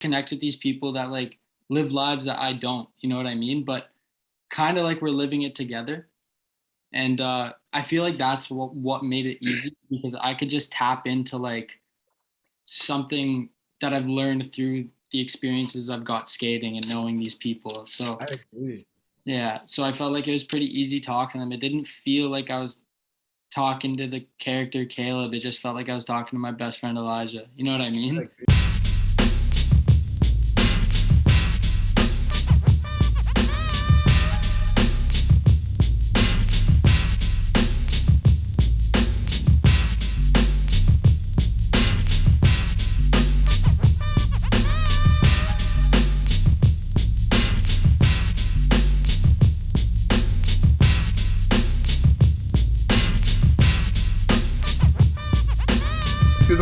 connect with these people that like live lives that I don't, you know what I mean? But kind of like we're living it together. And I feel like that's what made it easy, because I could just tap into like something that I've learned through the experiences I've got skating and knowing these people. So I agree. Yeah, so I felt like it was pretty easy talking to them. It didn't feel like I was talking to the character Caleb. It just felt like I was talking to my best friend Elijah. You know what I mean?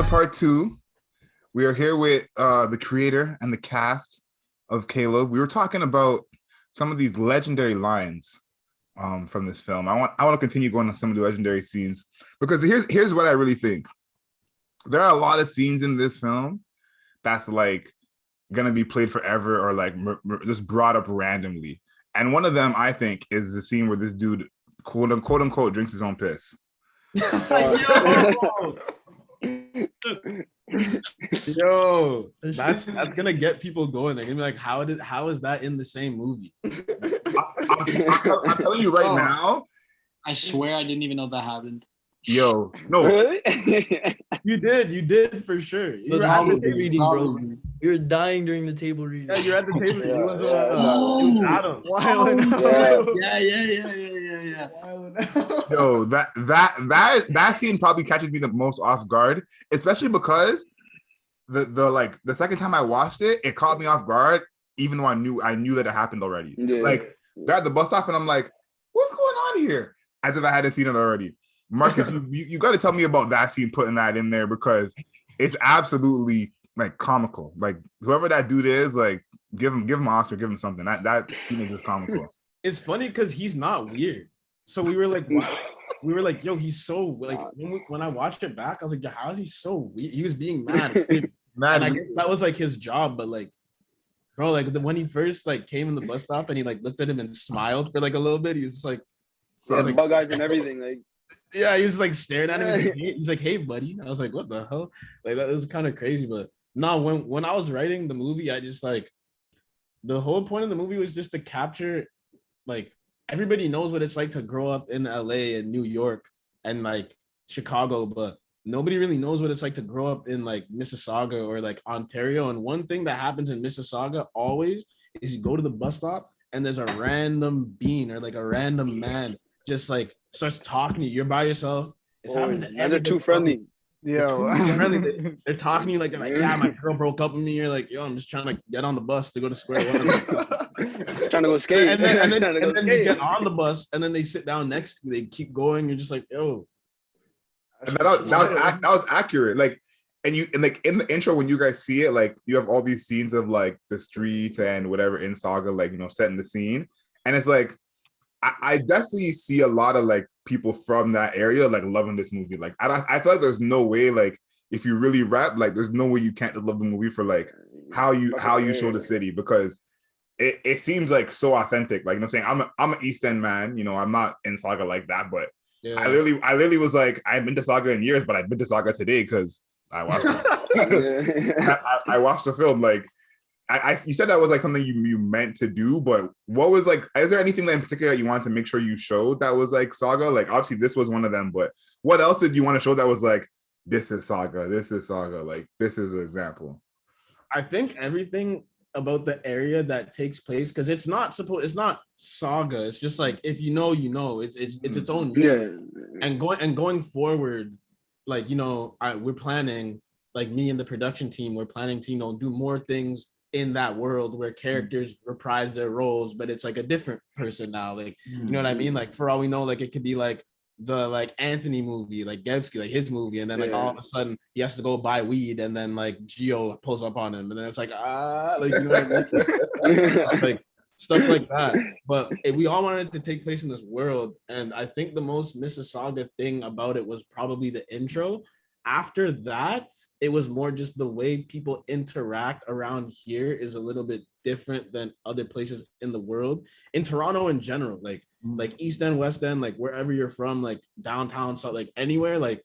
Part 2. We are here with the creator and the cast of Caleb. We were talking about some of these legendary lines from this film. I want to continue going on some of the legendary scenes, because here's what I really think. There are a lot of scenes in this film that's like gonna be played forever, or like just brought up randomly. And one of them, I think, is the scene where this dude quote unquote drinks his own piss. Yo, that's gonna get people going. They're gonna be like, how is that in the same movie? I'm telling you right now. I swear I didn't even know that happened. Yo, no. Really? You did for sure. You were at the table reading, bro. You were dying during the table reading. Yeah, you're at the table. It was Adam. Yeah. Yo, that scene probably catches me the most off guard, especially because the second time I watched it, it caught me off guard, even though I knew that it happened already. Yeah. Like they're at the bus stop and I'm like, what's going on here? As if I hadn't seen it already. Marcus, you got to tell me about that scene, putting that in there, because it's absolutely like comical. Like whoever that dude is, like give him an Oscar, give him something. That scene is just comical. It's funny because he's not weird. So we were like, yo, he's so like. When I watched it back, I was like, yo, how is he so weird? He was being mad. And I guess that was like his job, but like, bro, like when he first like came in the bus stop and he like looked at him and smiled for like a little bit, he was just like, like bug eyes and everything, like. Yeah, he was like staring at him. He's like, hey, buddy. I was like, what the hell? Like that was kind of crazy. But no, when I was writing the movie, I just like, the whole point of the movie was just to capture, like, everybody knows what it's like to grow up in LA and New York and like Chicago, but nobody really knows what it's like to grow up in like Mississauga or like Ontario. And one thing that happens in Mississauga always is you go to the bus stop and there's a random bean or like a random man just like starts talking to you. You're by yourself. It's happening to they're too friendly. They're talking to you like they're like, yeah, my girl broke up with me. You're like, yo, I'm just trying to get on the bus to go to square one. Trying to go skate. And then they get on the bus and then they sit down next to you. They keep going. You're just like, yo. And that was accurate. Like, and like in the intro when you guys see it, like you have all these scenes of like the streets and whatever in Saga, like, you know, setting the scene. And it's like, I definitely see a lot of like people from that area like loving this movie. Like I feel like there's no way, like if you really rap, like there's no way you can't love the movie for like how you show the city, because it seems like so authentic. Like, you know what I'm saying? I'm an East End man, you know, I'm not in Saga like that, but yeah. I literally was like, I've been to Saga in years, but I've been to Saga today because I watched I watched the film. Like you said that was like something you meant to do, but what was like, is there anything that in particular that you wanted to make sure you showed that was like Saga? Like obviously this was one of them, but what else did you want to show that was like, this is Saga, like this is an example? I think everything about the area that takes place, because it's not Saga, it's just like, if you know, you know, it's its own meaning. Yeah. And going forward, like, you know, we're planning, like me and the production team, we're planning to, you know, do more things in that world where characters reprise their roles, but it's like a different person now. Like, you know what I mean? Like for all we know, like it could be like the like Anthony movie, like Gebski, like his movie, and then like all of a sudden he has to go buy weed, and then like Gio pulls up on him, and then it's like like, you know what I mean? Like stuff like that. But we all wanted it to take place in this world, and I think the most Mississauga thing about it was probably the intro. after that, it was more just the way people interact around here is a little bit different than other places in the world. In Toronto in general, like East End, West End, like wherever you're from, like downtown, so like anywhere, like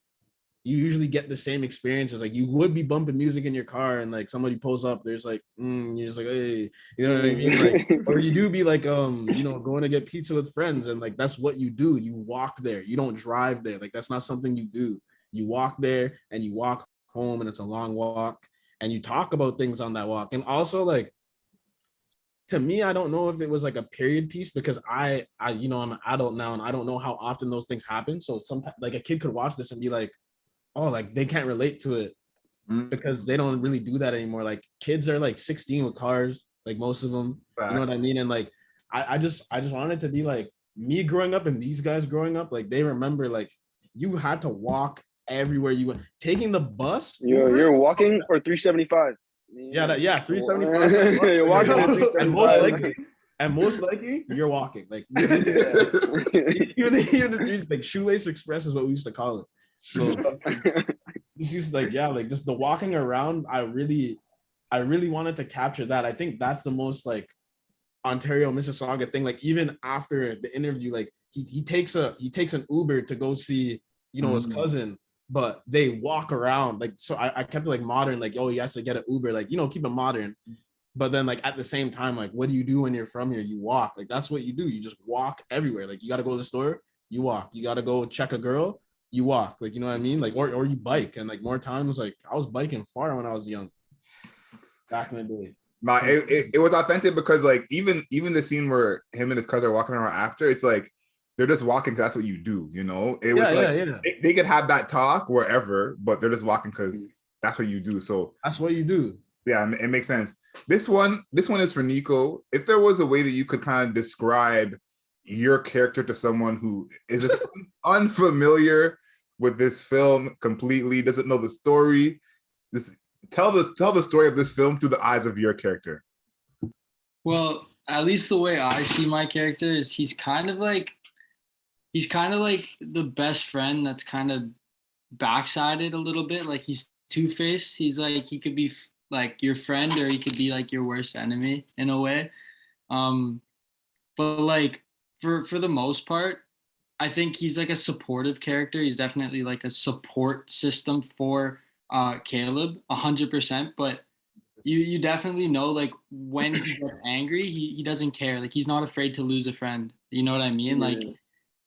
you usually get the same experiences. Like you would be bumping music in your car and like somebody pulls up, there's like, you're just like, hey, you know what I mean? Like, or you do be like, going to get pizza with friends and like, that's what you do. You walk there. You don't drive there. Like, that's not something you do. You walk there and you walk home and it's a long walk and you talk about things on that walk. And also like, to me, I don't know if it was like a period piece because I'm an adult now and I don't know how often those things happen. So sometimes like a kid could watch this and be like, oh, like they can't relate to it because they don't really do that anymore. Like kids are like 16 with cars, like most of them, you know what I mean? And like, I just wanted to be like me growing up and these guys growing up, like they remember like you had to walk everywhere you went. Taking the bus. You're walking or 375. Yeah, 375. You're walking at 375. And most likely, you're walking. Like even the like Shoelace Express is what we used to call it. So this is like, yeah, like just the walking around. I really wanted to capture that. I think that's the most like Ontario Mississauga thing. Like even after the interview, like he takes an Uber to go see his cousin, but they walk around. Like so I kept it like modern. Like he has to get an Uber. Like keep it modern. But then like at the same time, like what do you do when you're from here? You walk. Like that's what you do. You just walk everywhere. Like you got to go to the store. You walk. You got to go check a girl. You walk, like, you know what I mean? Like, or you bike. And like more times, like I was biking far when I was young, back in the day. Nah, it was authentic because like even the scene where him and his cousin are walking around after, it's like they're just walking because that's what you do, It was they could have that talk wherever, but they're just walking because that's what you do. So that's what you do. Yeah, it makes sense. This one is for Niko. If there was a way that you could kind of describe your character to someone who is just unfamiliar with this film completely, doesn't know the story, tell the story of this film through the eyes of your character. Well, at least the way I see my character is he's kind of like the best friend that's kind of backsided a little bit. Like he's two-faced. He's like, he could be like your friend or he could be like your worst enemy in a way. But like for the most part, I think he's like a supportive character. He's definitely like a support system for Caleb, 100%. But you definitely know like when he gets angry, he doesn't care. Like he's not afraid to lose a friend. You know what I mean? Like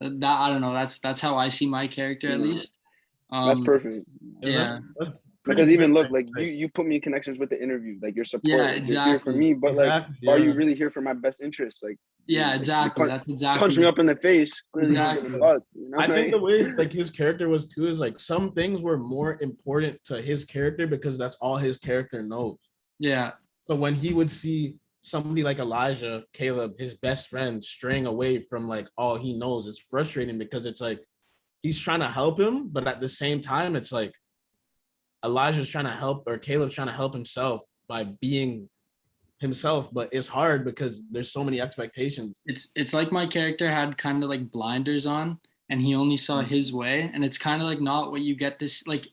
that. I don't know. That's how I see my character at least. That's perfect. Yeah. That's because even look, like you put me in connections with the interview, like your support. Yeah, exactly. You're here for me, but like, are you really here for my best interest? Like, yeah, exactly. That's exactly. Punch me up in the face. Exactly. I think the way like his character was too is like some things were more important to his character because that's all his character knows. Yeah. So when he would see somebody like Elijah, Caleb, his best friend, straying away from like all he knows, it's frustrating because it's like he's trying to help him, but at the same time, it's like Elijah's trying to help or Caleb's trying to help himself by being himself, but it's hard because there's so many expectations. It's like my character had kind of like blinders on and he only saw his way, and it's kind of like not what you get this like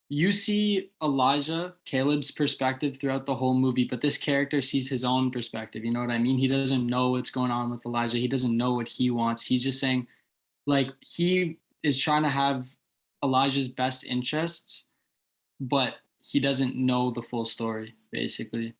you see Elijah, Caleb's perspective throughout the whole movie, but this character sees his own perspective. You know what I mean? He doesn't know what's going on with Elijah. He doesn't know what he wants. He's just saying like he is trying to have Elijah's best interests, but he doesn't know the full story, basically.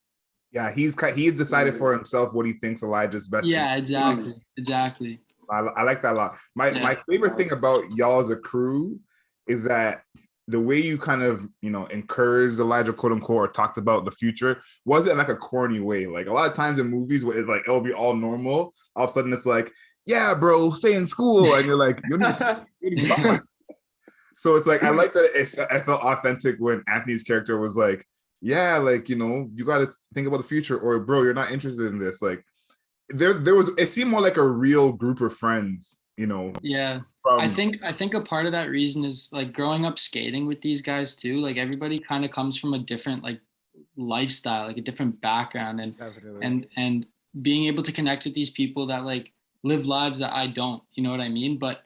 Yeah, he's decided for himself what he thinks Elijah's best. Yeah, exactly. I like that a lot. My favorite thing about y'all as a crew is that the way you kind of, encouraged Elijah, quote unquote, or talked about the future wasn't like a corny way. Like a lot of times in movies where it's like, it'll be all normal. All of a sudden it's like, yeah, bro, stay in school. And you're like, so it's like, I like that I felt authentic when Anthony's character was like, yeah, like, you got to think about the future, or bro, you're not interested in this. Like it seemed more like a real group of friends, Yeah. I think a part of that reason is like growing up skating with these guys too. Like everybody kind of comes from a different like lifestyle, like a different background, and being able to connect with these people that like live lives that I don't, you know what I mean? But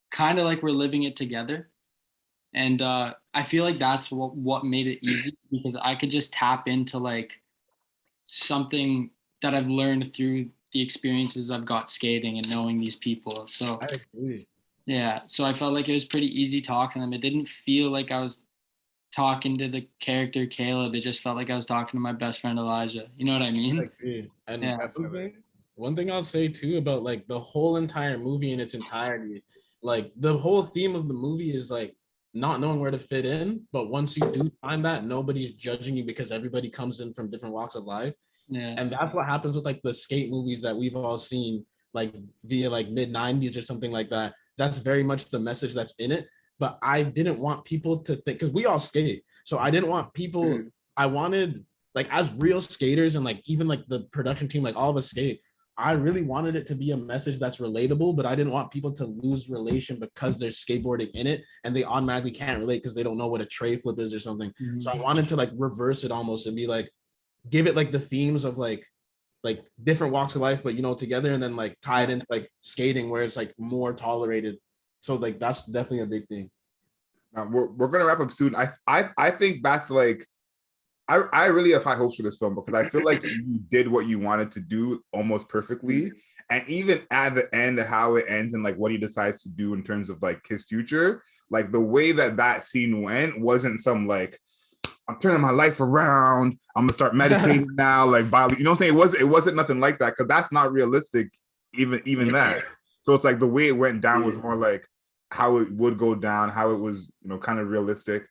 kind of like we're living it together. And I feel like that's what made it easy, because I could just tap into like something that I've learned through the experiences I've got skating and knowing these people. So I agree. yeah, so I felt like it was pretty easy talking to them. It didn't feel like I was talking to the character Caleb. It just felt like I was talking to my best friend Elijah. You know what I I mean? agree. And Yeah. one thing I'll say too about like the whole entire movie in its entirety, like the whole theme of the movie is like not knowing where to fit in, but once you do find that, nobody's judging you because everybody comes in from different walks of life. Yeah. And that's what happens with like the skate movies that we've all seen, like via like mid 90s or something like that. That's very much the message that's in it. But I didn't want people to think, because we all skate. So I didn't want people, I wanted like as real skaters and like even like the production team, like all of us skate. I really wanted it to be a message that's relatable, but I didn't want people to lose relation because they're skateboarding in it and they automatically can't relate because they don't know what a tray flip is or something. Mhm. So I wanted to like reverse it almost and be like, give it like the themes of like different walks of life, but you know, together, and then like tie it into like skating where it's like more tolerated. So like that's definitely a big thing. We're gonna wrap up soon. I think that's like I really have high hopes for this film because I feel like you did what you wanted to do almost perfectly. And even at the end, how it ends and like what he decides to do in terms of like his future, like the way that scene went wasn't some like, I'm turning my life around, I'm gonna start meditating now, like by, you know what I'm saying? It wasn't nothing like that, because that's not realistic, even that. So it's like the way it went down was more like how it would go down, how it was, you know, kind of realistic.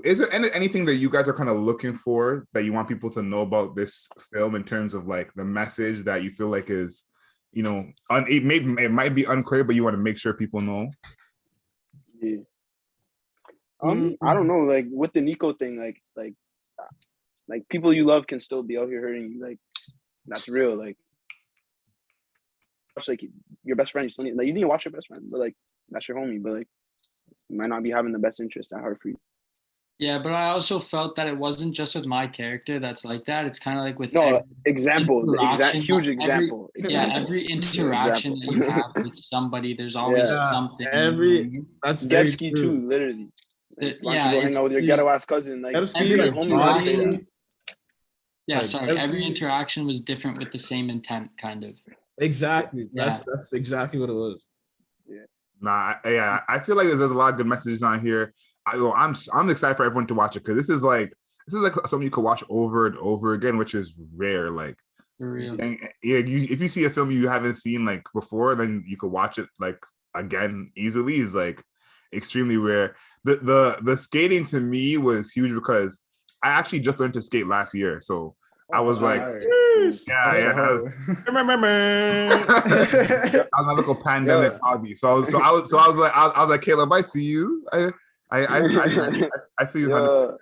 Is there anything that you guys are kind of looking for that you want people to know about this film in terms of like the message that you feel like is, you know, it might be unclear, but you want to make sure people know? Yeah. I don't know, like with the Niko thing, like people you love can still be out here hurting you. Like that's real. Like watch like your best friend, you still need, like you need to watch your best friend, but like that's your homie, but like you might not be having the best interest at heart for you. Yeah, but I also felt that it wasn't just with my character that's like that. It's kind of like with huge every example. every interaction that you have with somebody, there's always something. That's Gebski too, literally. Like, why don't you go hang out with your ghetto ass cousin? Like every interaction. Yeah, like, sorry. Every interaction was different with the same intent, kind of. Exactly. That's exactly what it was. I feel like there's a lot of good messages on here. I'm excited for everyone to watch it, because this is like something you could watch over and over again, which is rare. Like, for real. And, if you see a film you haven't seen like before, then you could watch it like again easily. Is like extremely rare. The skating to me was huge because I actually just learned to skate last year, so I was like, that was my little pandemic hobby. So I was like, Caleb, I see you. I feel you.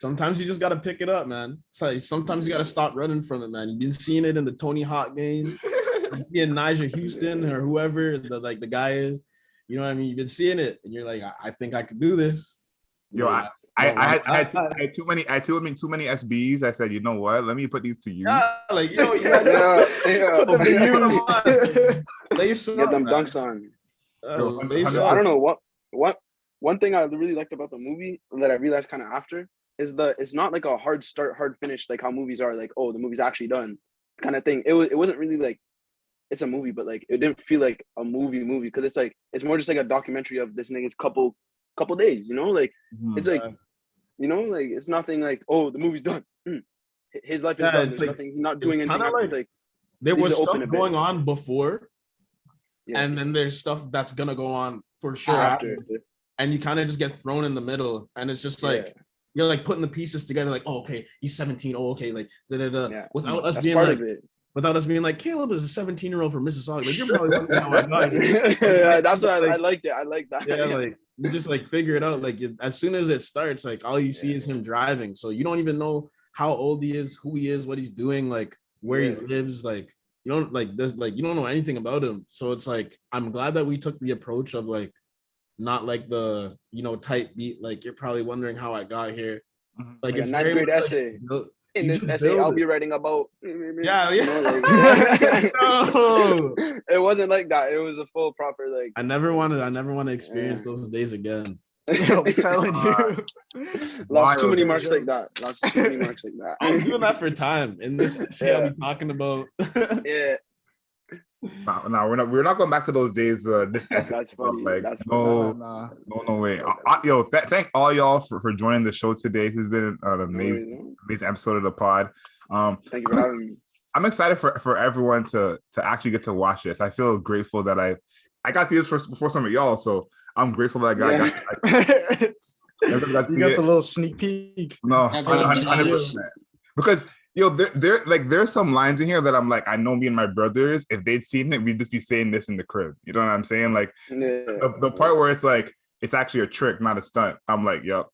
Sometimes you just gotta pick it up, man. So sometimes you gotta stop running from it, man. You've been seeing it in the Tony Hawk game, in Niger Houston or whoever the guy is. You know what I mean? You've been seeing it, and you're like, I think I could do this. Yo, I had too many SBs. I said, you know what? Let me put these to use. Like, you know, put them to use. Get them dunks on. I don't know what. One thing I really liked about the movie that I realized kind of after is it's not like a hard start, hard finish, like how movies are, like, oh, the movie's actually done kind of thing. It wasn't really like it's a movie, but like it didn't feel like a movie because it's like it's more just like a documentary of this nigga's couple days, you know, like it's like, you know, like it's nothing like, oh, the movie's done. His life is done. There's like, nothing. He's not doing anything. Like, it's like there was stuff going on before, and then there's stuff that's gonna go on for sure after. And you kind of just get thrown in the middle, and it's just like you're like putting the pieces together, like, oh, okay, he's 17. Oh, okay, like without us being like, without us being like, Caleb is a 17-year-old from Mississauga. Like, you're probably wondering how I got here. That's why I liked it. I like that. Yeah, like you just like figure it out. Like as soon as it starts, like all you see is him driving. So you don't even know how old he is, who he is, what he's doing, like where he lives. Like you don't like this, like you don't know anything about him. So it's like I'm glad that we took the approach of like not like the, you know, tight beat, like you're probably wondering how I got here. Like it's a 9th grade essay. Like, in this essay, I'll be writing about. Yeah. You know, like, no. It wasn't like that. It was a full proper like. I never want to experience those days again. I'm telling you. Lost too many marks like that. I was doing that for time. In this I'll be talking about. Yeah. No, we're not going back to those days. That's funny. Like, That's no, Nah. no way. Thank all y'all for joining the show today. This has been an amazing episode of the pod. Thank you for having me. I'm excited for everyone to actually get to watch this. I feel grateful that I got to see this first before some of y'all, so I'm grateful that I got You got the little sneak peek. No, 100%. Because there's some lines in here that I'm like, I know me and my brothers, if they'd seen it, we'd just be saying this in the crib. You know what I'm saying? Like the part where it's like it's actually a trick, not a stunt. I'm like, yep.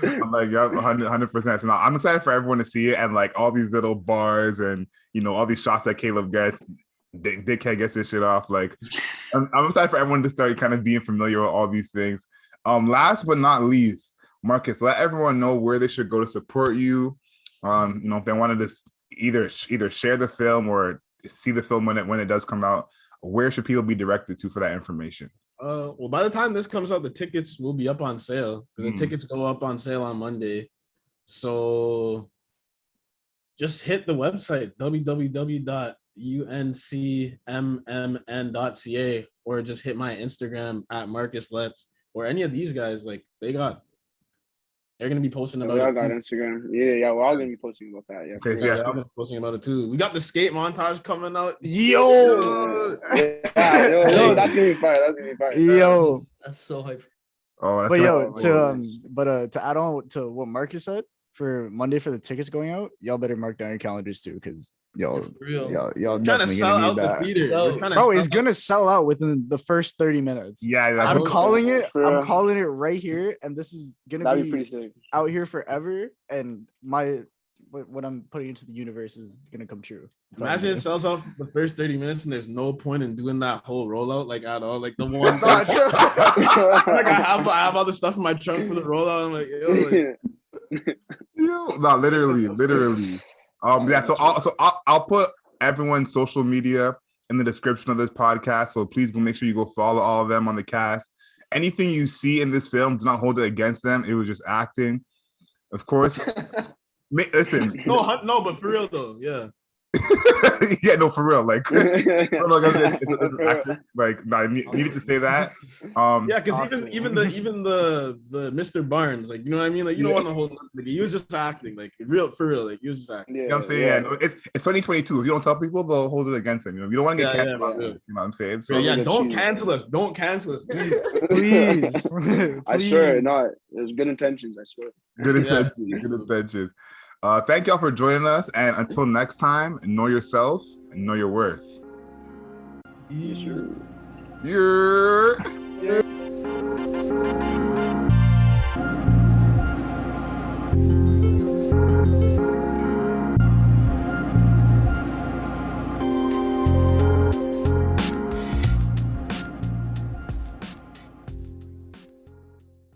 I'm like, yep, 100%. So now I'm excited for everyone to see it, and like all these little bars and all these shots that Caleb gets. Dickhead gets this shit off. Like, I'm excited for everyone to start kind of being familiar with all these things. Last but not least, Marcus, let everyone know where they should go to support you. If they wanted to either share the film or see the film when it does come out, where should people be directed to for that information? Well, by the time this comes out, the tickets will be up on sale. The tickets go up on sale on Monday. So just hit the website, www.uncmmn.ca, or just hit my Instagram at Marcus Letts, or any of these guys. Like they're gonna be posting about it. I got Instagram. Yeah, we're all gonna be posting about that. Yeah. Okay, so yeah, I'm posting about it too. We got the skate montage coming out. Yo, that's gonna be fire. Yo, That's so hype. Oh, that's to add on to what Marcus said, for Monday for the tickets going out, y'all better mark down your calendars too, because y'all definitely gonna need that. Bro, it's gonna sell out within the first 30 minutes. Yeah, I'm calling it. I'm calling it right here, and this is gonna be pretty sick. Out here forever. And what I'm putting into the universe is gonna come true. Imagine it sells out the first 30 minutes, and there's no point in doing that whole rollout like at all. Like the one, like I have all the stuff in my trunk for the rollout. I'm like, no, literally. Yeah. So I'll put everyone's social media in the description of this podcast. So please go make sure you go follow all of them on the cast. Anything you see in this film, do not hold it against them. It was just acting, of course. Listen. No, but for real though, yeah. Yeah, no, for real. Like, it's acting. Like, I needed to say that. Yeah, because even the Mr. Barnes, like, you know what I mean? Like, you don't want to hold on. Like, he was just acting, like, for real. Like, he was just acting. You know what I'm saying? Yeah, no, it's 2022. If you don't tell people, they'll hold it against them. You don't want to get canceled about this. You know what I'm saying? So don't cancel us. Don't cancel us, please. Please. I swear, no, there's good intentions. I swear. Good intentions. Thank y'all for joining us, and until next time, know yourself and know your worth. Yes, sir. Yeah.